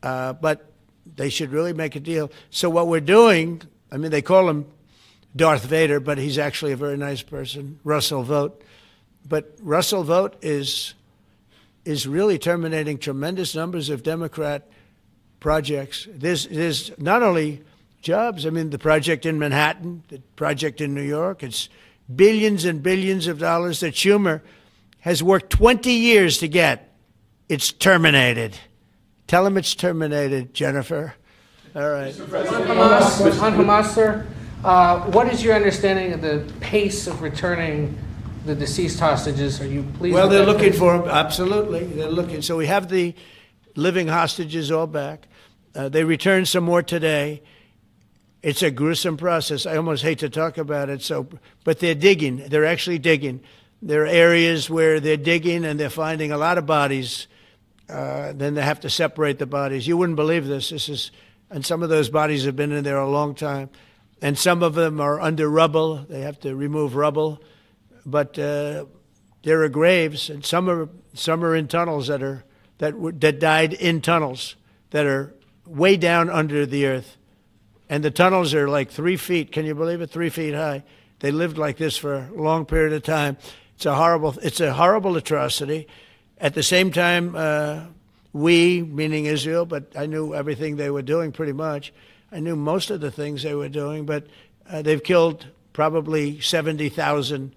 But they should really make a deal. So what we're doing, I mean, they call him Darth Vader, but he's actually a very nice person, Russell Vogt. But Russell Vogt is really terminating tremendous numbers of Democrat projects. There's not only jobs, I mean, the project in Manhattan, the project in New York, it's billions and billions of dollars that Schumer has worked 20 years to get. It's terminated. Tell him it's terminated, Jennifer. All right. On Hamas, sir, what is your understanding of the pace of returning the deceased hostages? Are you pleased? Well, they're looking for them. Absolutely, they're looking. So we have the living hostages all back. They returned some more today. It's a gruesome process. I almost hate to talk about it. But they're digging. They're actually digging. There are areas where they're digging and they're finding a lot of bodies. Then they have to separate the bodies. You wouldn't believe this. And some of those bodies have been in there a long time. And some of them are under rubble. They have to remove rubble. But there are graves, and some are in tunnels that died in tunnels that are way down under the earth. And the tunnels are like 3 feet. Can you believe it? 3 feet high. They lived like this for a long period of time. It's a horrible atrocity. At the same time, we, meaning Israel, but I knew everything they were doing pretty much. I knew most of the things they were doing, but they've killed probably 70,000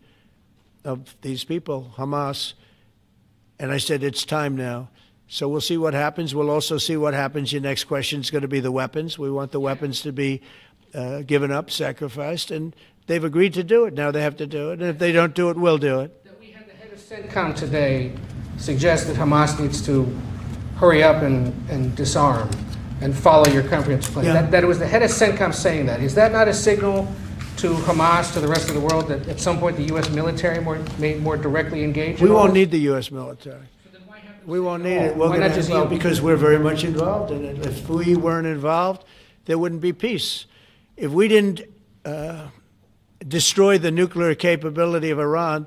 of these people, Hamas. And I said, it's time now. So we'll see what happens. We'll also see what happens. Your next question is going to be the weapons. We want the weapons to be given up, sacrificed, and they've agreed to do it. Now they have to do it. And if they don't do it, we'll do it. We had the head of CENTCOM today suggest that Hamas needs to hurry up and disarm and follow your comprehensive plan. Yeah. That it was the head of CENTCOM saying that. Is that not a signal to Hamas, to the rest of the world, that at some point the U.S. military may more directly engage? We won't need the U.S. military. We won't need it. Why not just you? Because we're very much involved in it. If we weren't involved, there wouldn't be peace. If we didn't destroy the nuclear capability of Iran,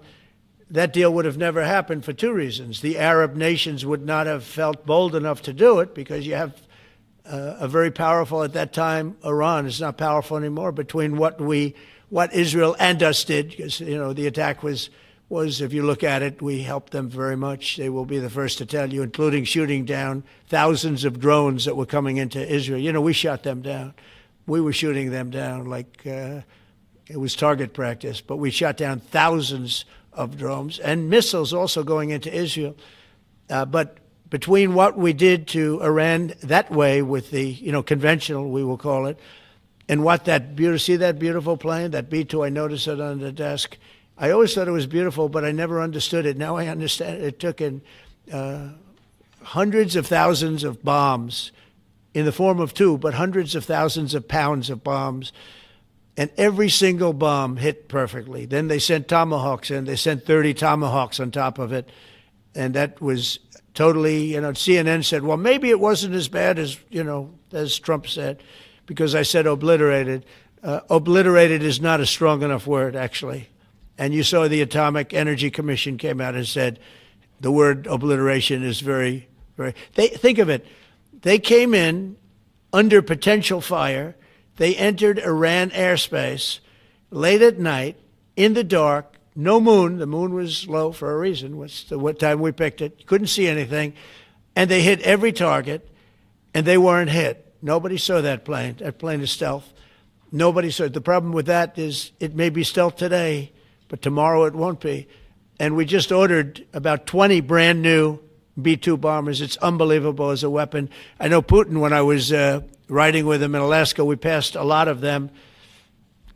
that deal would have never happened for two reasons. The Arab nations would not have felt bold enough to do it because you have a very powerful, at that time, Iran is not powerful anymore, between what Israel and us did, because, the attack was, if you look at it, we helped them very much. They will be the first to tell you, including shooting down thousands of drones that were coming into Israel. We shot them down. We were shooting them down like it was target practice, but we shot down thousands of drones and missiles also going into Israel. But between what we did to Iran that way with the, conventional, we will call it, and what see that beautiful plane, that B-2, I noticed it on the desk. I always thought it was beautiful, but I never understood it. Now I understand it. It took in hundreds of thousands of bombs in the form of two, but hundreds of thousands of pounds of bombs. And every single bomb hit perfectly. Then they sent Tomahawks in. They sent 30 Tomahawks on top of it. And that was totally, CNN said, well, maybe it wasn't as bad as Trump said, because I said obliterated. Obliterated is not a strong enough word, actually. And you saw the Atomic Energy Commission came out and said the word obliteration is very, very... Think of it. They came in under potential fire. They entered Iran airspace late at night, in the dark, no moon. The moon was low for a reason. What time we picked it. Couldn't see anything. And they hit every target, and they weren't hit. Nobody saw that plane. That plane is stealth. Nobody saw it. The problem with that is it may be stealth today, but tomorrow it won't be. And we just ordered about 20 brand new B-2 bombers. It's unbelievable as a weapon. I know Putin, when I was riding with him in Alaska, we passed a lot of them.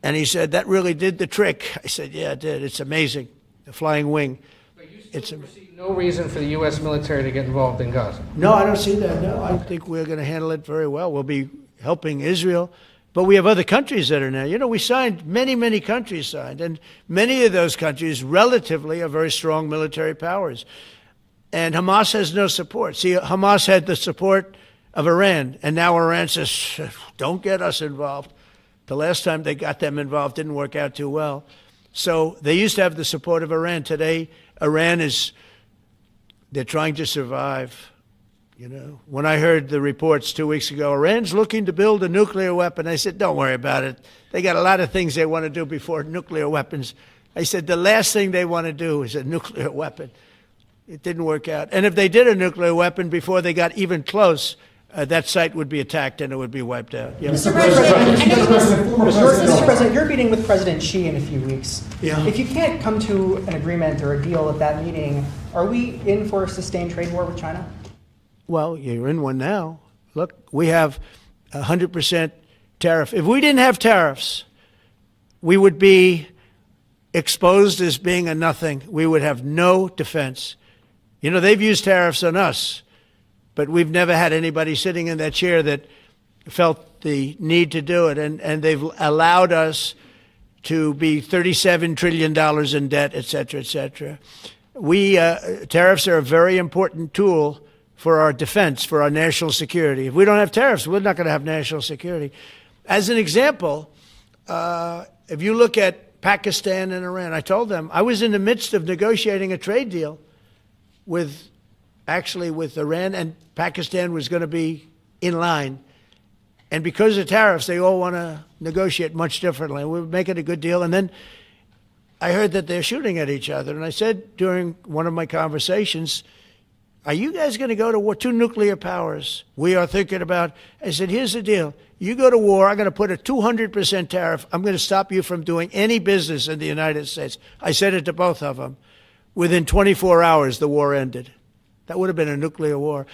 And he said, that really did the trick. I said, yeah, it did. It's amazing. The flying wing. But you still see no reason for the U.S. military to get involved in Gaza? No, I don't see that. No, I think we're going to handle it very well. We'll be helping Israel. But we have other countries that are now. We signed, many countries signed. And many of those countries relatively are very strong military powers. And Hamas has no support. See, Hamas had the support of Iran. And now Iran says, don't get us involved. The last time they got them involved didn't work out too well. So they used to have the support of Iran. Today, Iran they're trying to survive. When I heard the reports 2 weeks ago, Iran's looking to build a nuclear weapon, I said, don't worry about it. They got a lot of things they want to do before nuclear weapons. I said, the last thing they want to do is a nuclear weapon. It didn't work out. And if they did a nuclear weapon before they got even close, that site would be attacked and it would be wiped out. Yeah. Mr. President, you're meeting with President Xi in a few weeks. Yeah. If you can't come to an agreement or a deal at that meeting, are we in for a sustained trade war with China? Well, you're in one now. Look, we have 100% tariff. If we didn't have tariffs, we would be exposed as being a nothing. We would have no defense. They've used tariffs on us. But we've never had anybody sitting in that chair that felt the need to do it. And they've allowed us to be $37 trillion in debt, et cetera, et cetera. Tariffs are a very important tool for our defense, for our national security. If we don't have tariffs, we're not going to have national security. As an example, if you look at Pakistan and Iran, I told them I was in the midst of negotiating a trade deal with Iran, and Pakistan was going to be in line. And because of tariffs, they all want to negotiate much differently. We're making a good deal. And then I heard that they're shooting at each other. And I said during one of my conversations, are you guys going to go to war? Two nuclear powers. We are thinking about, I said, here's the deal. You go to war, I'm going to put a 200% tariff. I'm going to stop you from doing any business in the United States. I said it to both of them. Within 24 hours, the war ended. That would have been a nuclear war.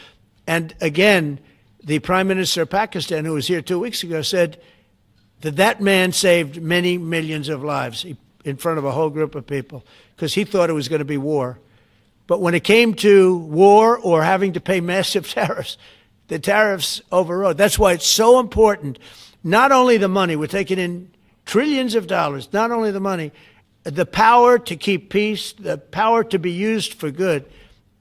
And again, the Prime Minister of Pakistan, who was here 2 weeks ago, said that man saved many millions of lives in front of a whole group of people because he thought it was going to be war. But when it came to war or having to pay massive tariffs, the tariffs overrode. That's why it's so important. Not only the money, we're taking in trillions of dollars, not only the money, the power to keep peace, the power to be used for good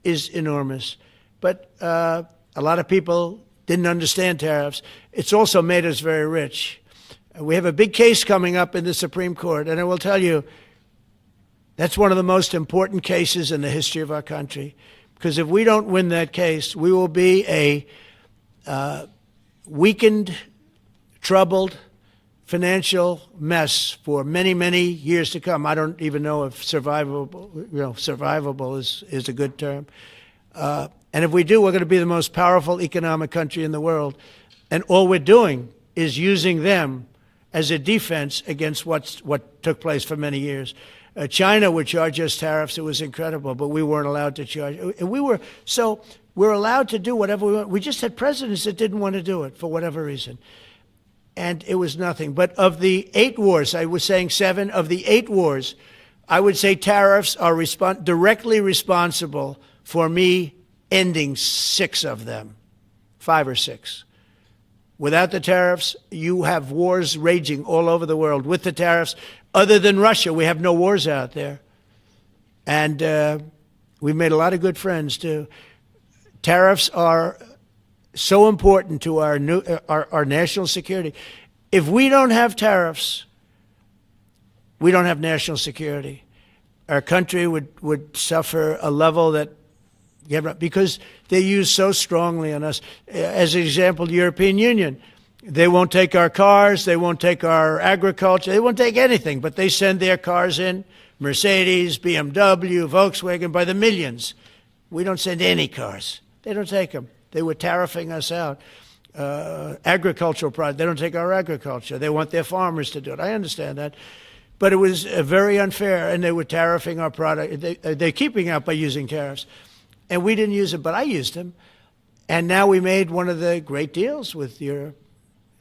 is enormous. But a lot of people didn't understand tariffs. It's also made us very rich. We have a big case coming up in the Supreme Court, and I will tell you, that's one of the most important cases in the history of our country. Because if we don't win that case, we will be a weakened, troubled, financial mess for many, many years to come. I don't even know if survivable is a good term. And if we do, we're going to be the most powerful economic country in the world. And all we're doing is using them as a defense against what took place for many years. China would charge us tariffs. It was incredible, but we weren't allowed to charge. And we're allowed to do whatever we want. We just had presidents that didn't want to do it for whatever reason. And it was nothing. But of the 8 wars, I was saying 7, of the 8 wars, I would say tariffs are directly responsible for me ending 6 of them, 5 or 6. Without the tariffs, you have wars raging all over the world. With the tariffs, other than Russia, we have no wars out there. And we've made a lot of good friends, too. Tariffs are so important to our national security. If we don't have tariffs, we don't have national security. Our country would suffer a level that, because they use so strongly on us. As an example, the European Union, they won't take our cars, they won't take our agriculture, they won't take anything, but they send their cars in, Mercedes, BMW, Volkswagen, by the millions. We don't send any cars. They don't take them. They were tariffing us out. Agricultural products, they don't take our agriculture. They want their farmers to do it. I understand that. But it was very unfair, and they were tariffing our product. They're keeping out by using tariffs. And we didn't use them, but I used them. And now we made one of the great deals with your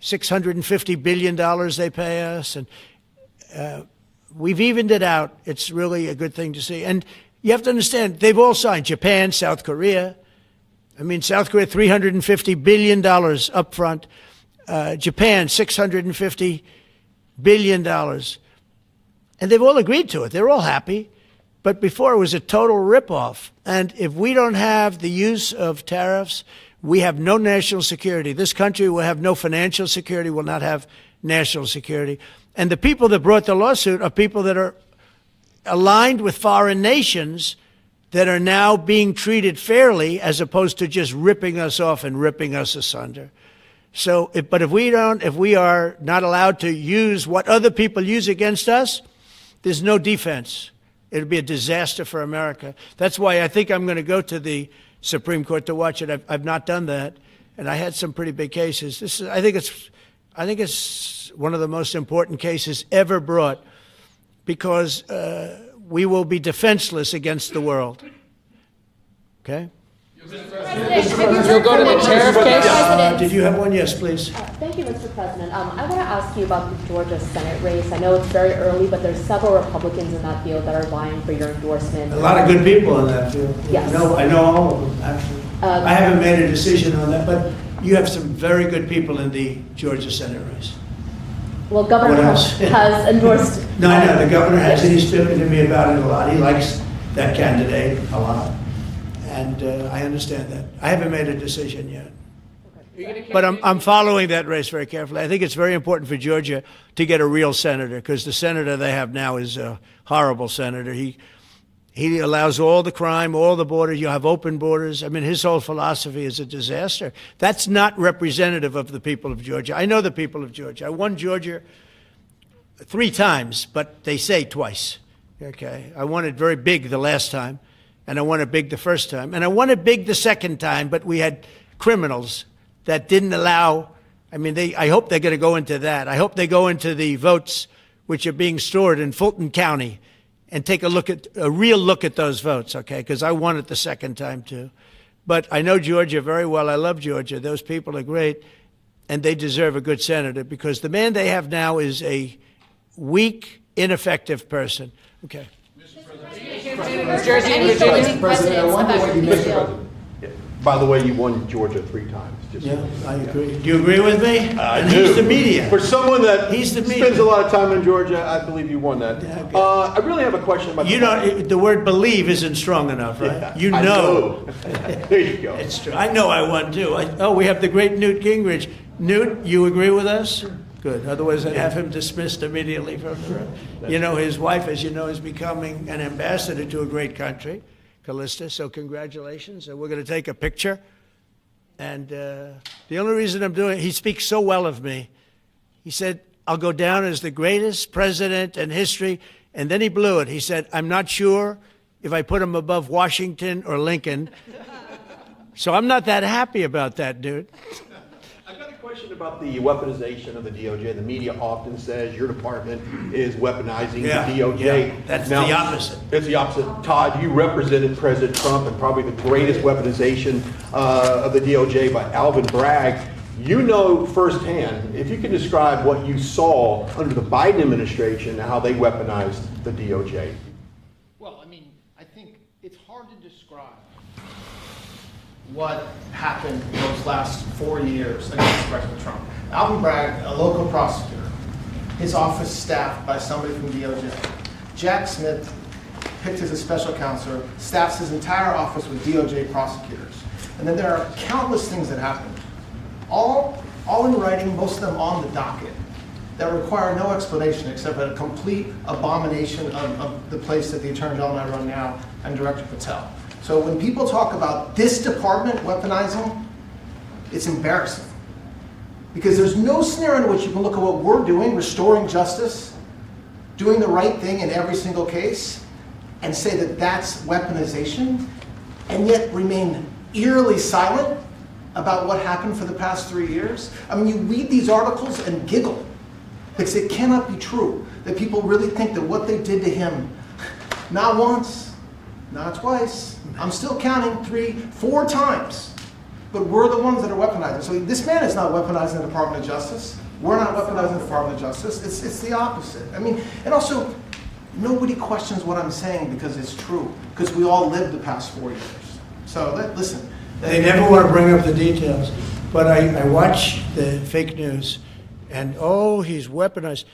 $650 billion they pay us. And we've evened it out. It's really a good thing to see. And you have to understand, they've all signed. Japan, South Korea. I mean, South Korea, $350 billion up front. Japan, $650 billion. And they've all agreed to it. They're all happy. But before, it was a total ripoff. And if we don't have the use of tariffs, we have no national security. This country will have no financial security, will not have national security. And the people that brought the lawsuit are people that are aligned with foreign nations that are now being treated fairly as opposed to just ripping us off and ripping us asunder. So, but if we are not allowed to use what other people use against us, there's no defense. It'll be a disaster for America. That's why I think I'm going to go to the Supreme Court to watch it. I've not done that, and I had some pretty big cases. I think it's one of the most important cases ever brought, because we will be defenseless against the world. Okay? You'll go to the tariff case? Did you have one? Yes, please. Thank you, Mr. President. I want to ask you about the Georgia Senate race. I know it's very early, but there's several Republicans in that field that are vying for your endorsement. A lot of good people in that field. Yes. I know all of them, actually. I haven't made a decision on that, but you have some very good people in the Georgia Senate race. Well, Governor Trump has endorsed. No, I know. The governor has, and he's spoken to me about it a lot. He likes that candidate a lot. And I understand that. I haven't made a decision yet. But I'm following that race very carefully. I think it's very important for Georgia to get a real senator, because the senator they have now is a horrible senator. He allows all the crime, all the borders. You have open borders. I mean, his whole philosophy is a disaster. That's not representative of the people of Georgia. I know the people of Georgia. I won Georgia 3 times, but they say twice. Okay, I won it very big the last time. And I won it big the first time. And I won it big the second time, but we had criminals that didn't allow. I mean, I hope they're going to go into that. I hope they go into the votes which are being stored in Fulton County and take a real look at those votes, okay? Because I won it the second time, too. But I know Georgia very well. I love Georgia. Those people are great, and they deserve a good senator, because the man they have now is a weak, ineffective person. Okay. New Jersey and Virginia. By the way, you won Georgia 3 times. Yeah, I agree. Do you agree with me? I and do. He's the media. For someone that spends a lot of time in Georgia, I believe you won that. Yeah, okay. I really have a question about the word believe isn't strong enough, right? Yeah, you know. There you go. It's true. I know I won, too. We have the great Newt Gingrich. Newt, you agree with us? Good. Otherwise, I'd have him dismissed immediately from the room. You know, his wife, as you know, is becoming an ambassador to a great country, Callista. So congratulations. And we're going to take a picture. And the only reason I'm doing it, he speaks so well of me. He said, I'll go down as the greatest president in history. And then he blew it. He said, I'm not sure if I put him above Washington or Lincoln. So I'm not that happy about that, dude. I've got a question about the weaponization of the DOJ. The media often says your department is weaponizing the DOJ. Yeah, that's the opposite. It's the opposite. Todd, you represented President Trump and probably the greatest weaponization of the DOJ by Alvin Bragg. You know firsthand, if you could describe what you saw under the Biden administration and how they weaponized the DOJ. Well, I mean, I think it's hard to describe what happened in those last 4 years against President Trump. Alvin Bragg, a local prosecutor, his office staffed by somebody from DOJ. Jack Smith, picked as a special counsel, staffs his entire office with DOJ prosecutors. And then there are countless things that happened. All in writing, most of them on the docket, that require no explanation except a complete abomination of the place that the Attorney General and I run now and Director Patel. So when people talk about this department weaponizing, it's embarrassing. Because there's no scenario in which you can look at what we're doing, restoring justice, doing the right thing in every single case, and say that that's weaponization, and yet remain eerily silent about what happened for the past 3 years. I mean, you read these articles and giggle, because it cannot be true that people really think that what they did to him, not once, not twice, I'm still counting 3, 4 times, but we're the ones that are weaponizing. So this man is not weaponizing the Department of Justice. We're not weaponizing the Department of Justice. It's the opposite. I mean, and also, nobody questions what I'm saying because it's true, because we all lived the past 4 years. So listen. They never want to bring up the details, but I watch the fake news, and oh, he's weaponized,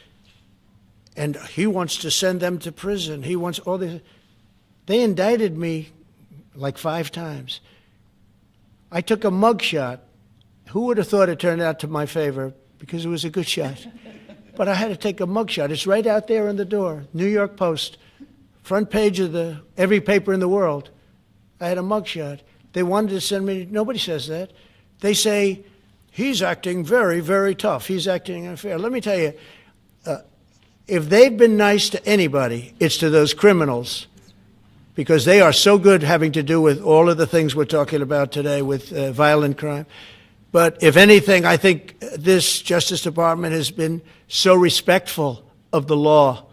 and he wants to send them to prison. He wants all this. They indicted me like 5 times. I took a mug shot. Who would have thought it turned out to my favor? Because it was a good shot. But I had to take a mug shot. It's right out there on the door. New York Post, front page of every paper in the world. I had a mug shot. They wanted to send me, nobody says that. They say, he's acting very, very tough. He's acting unfair. Let me tell you, if they've been nice to anybody, it's to those criminals, because they are so good having to do with all of the things we're talking about today with violent crime. But if anything, I think this Justice Department has been so respectful of the law,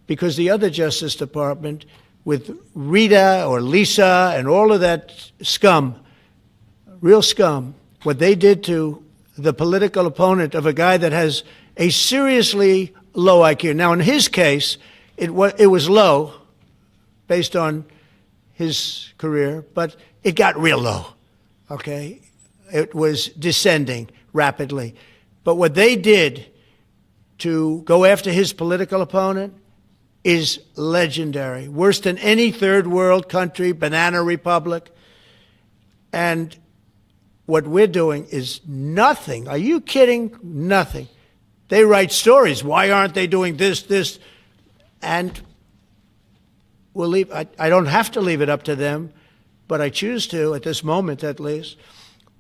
because the other Justice Department, with Rita or Lisa and all of that scum, real scum, what they did to the political opponent of a guy that has a seriously low IQ. Now, in his case, it was low based on his career, but it got real low, okay? It was descending rapidly. But what they did to go after his political opponent is legendary, worse than any third world country, banana republic. And what we're doing is nothing. Are you kidding? Nothing. They write stories. Why aren't they doing this? And we'll leave. I don't have to leave it up to them, but I choose to at this moment at least.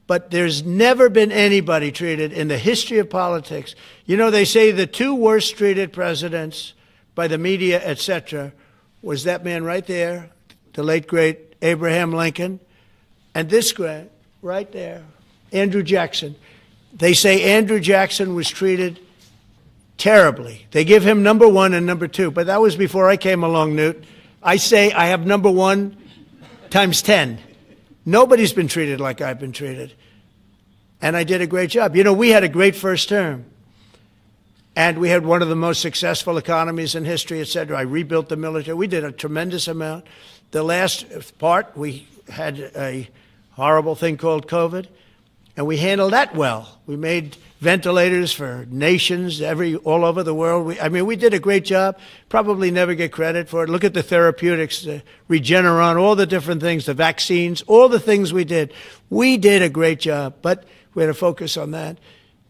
But there's never been anybody treated in the history of politics. You know, they say the 2 worst treated presidents by the media, etc., was that man right there, the late, great Abraham Lincoln, and this guy right there, Andrew Jackson. They say Andrew Jackson was treated terribly. They give him number 1 and number 2, but that was before I came along, Newt. I say I have number 1 times 10. Nobody's been treated like I've been treated. And I did a great job. You know, we had a great first term. And we had one of the most successful economies in history, et cetera. I rebuilt the military. We did a tremendous amount. The last part, we had a horrible thing called COVID, and we handled that well. We made ventilators for nations all over the world. We did a great job. Probably never get credit for it. Look at the therapeutics, the Regeneron, all the different things, the vaccines, all the things we did. We did a great job, but we had to focus on that.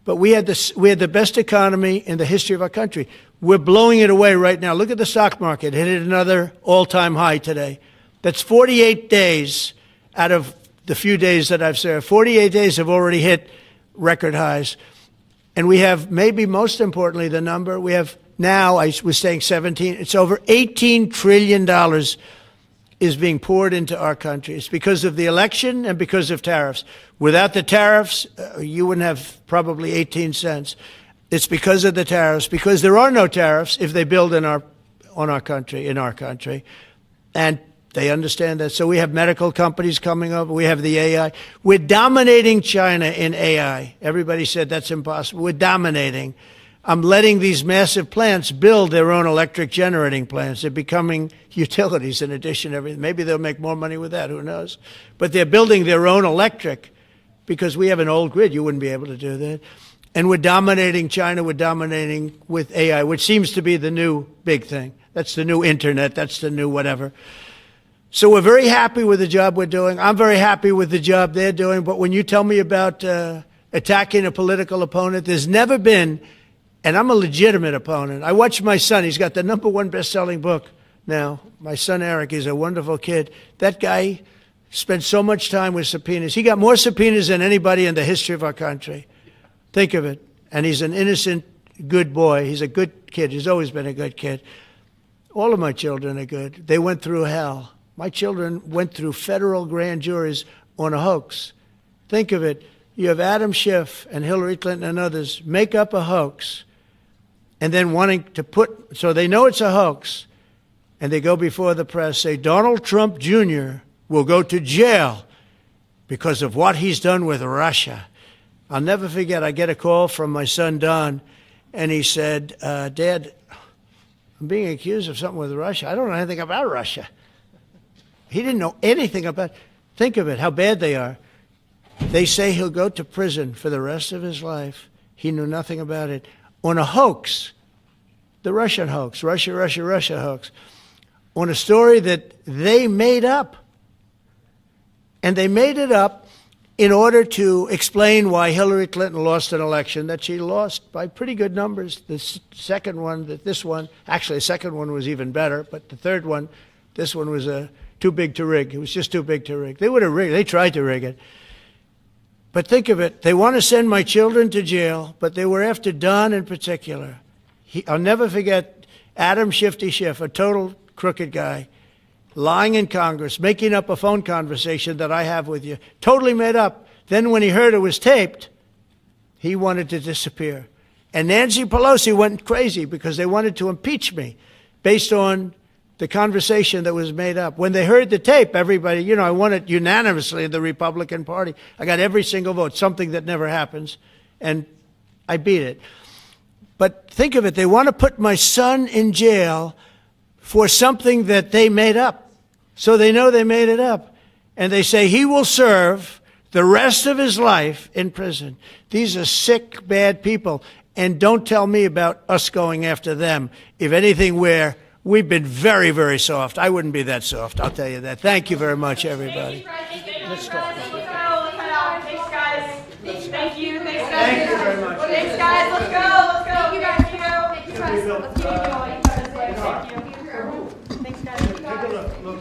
But we had the best economy in the history of our country. We're blowing it away right now. Look at the stock market. It hit another all-time high today. That's 48 days out of the few days that I've served. 48 days have already hit record highs. And we have, maybe most importantly, the number, we have now, I was saying 17, it's over $18 trillion is being poured into our country. It's because of the election and because of tariffs. Without the tariffs, you wouldn't have probably 18 cents. It's because of the tariffs, because there are no tariffs if they build in our country. And they understand that. So we have medical companies coming up. We have the AI. We're dominating China in AI. Everybody said that's impossible. We're dominating. I'm letting these massive plants build their own electric generating plants. They're becoming utilities in addition to everything. Maybe they'll make more money with that. Who knows? But they're building their own electric because we have an old grid. You wouldn't be able to do that. And we're dominating China. We're dominating with AI, which seems to be the new big thing. That's the new internet. That's the new whatever. So we're very happy with the job we're doing. I'm very happy with the job they're doing. But when you tell me about attacking a political opponent, there's never been, and I'm a legitimate opponent. I watched my son. He's got the #1 best-selling book now. My son, Eric, is a wonderful kid. That guy spent so much time with subpoenas. He got more subpoenas than anybody in the history of our country. Think of it. And he's an innocent, good boy. He's a good kid. He's always been a good kid. All of my children are good. They went through hell. My children went through federal grand juries on a hoax. Think of it. You have Adam Schiff and Hillary Clinton and others make up a hoax and then wanting to put, so they know it's a hoax, and they go before the press, say Donald Trump Jr. will go to jail because of what he's done with Russia. I'll never forget, I get a call from my son, Don, and he said, Dad, I'm being accused of something with Russia. I don't know anything about Russia. He didn't know anything about it. Think of it, how bad they are. They say he'll go to prison for the rest of his life. He knew nothing about it. On a hoax, the Russian hoax, Russia hoax, on a story that they made up. And they made it up in order to explain why Hillary Clinton lost an election that she lost by pretty good numbers. The second one, actually the second one was even better, but the third one, this one was too big to rig. It was just too big to rig. They would have rigged. They tried to rig it. But think of it. They want to send my children to jail, but they were after Don in particular. I'll never forget Adam Shifty Schiff, a total crooked guy, lying in Congress, making up a phone conversation that I have with you, totally made up. Then when he heard it was taped, he wanted to disappear. And Nancy Pelosi went crazy because they wanted to impeach me based on the conversation that was made up. When they heard the tape, everybody, I won it unanimously in the Republican Party. I got every single vote, something that never happens, and I beat it. But think of it, they want to put my son in jail for something that they made up. So they know they made it up. And they say he will serve the rest of his life in prison. These are sick, bad people. And don't tell me about us going after them. If anything, we've been very, very soft. I wouldn't be that soft, I'll tell you that. Thank you very much, everybody. Let's go. Thanks, guys. Thank you. Thanks, guys. Thank you very much. Thanks, guys. Let's go. Thank you, guys. Thank you, guys. Let's keep it going. Thank you. Thanks, guys. Take a look.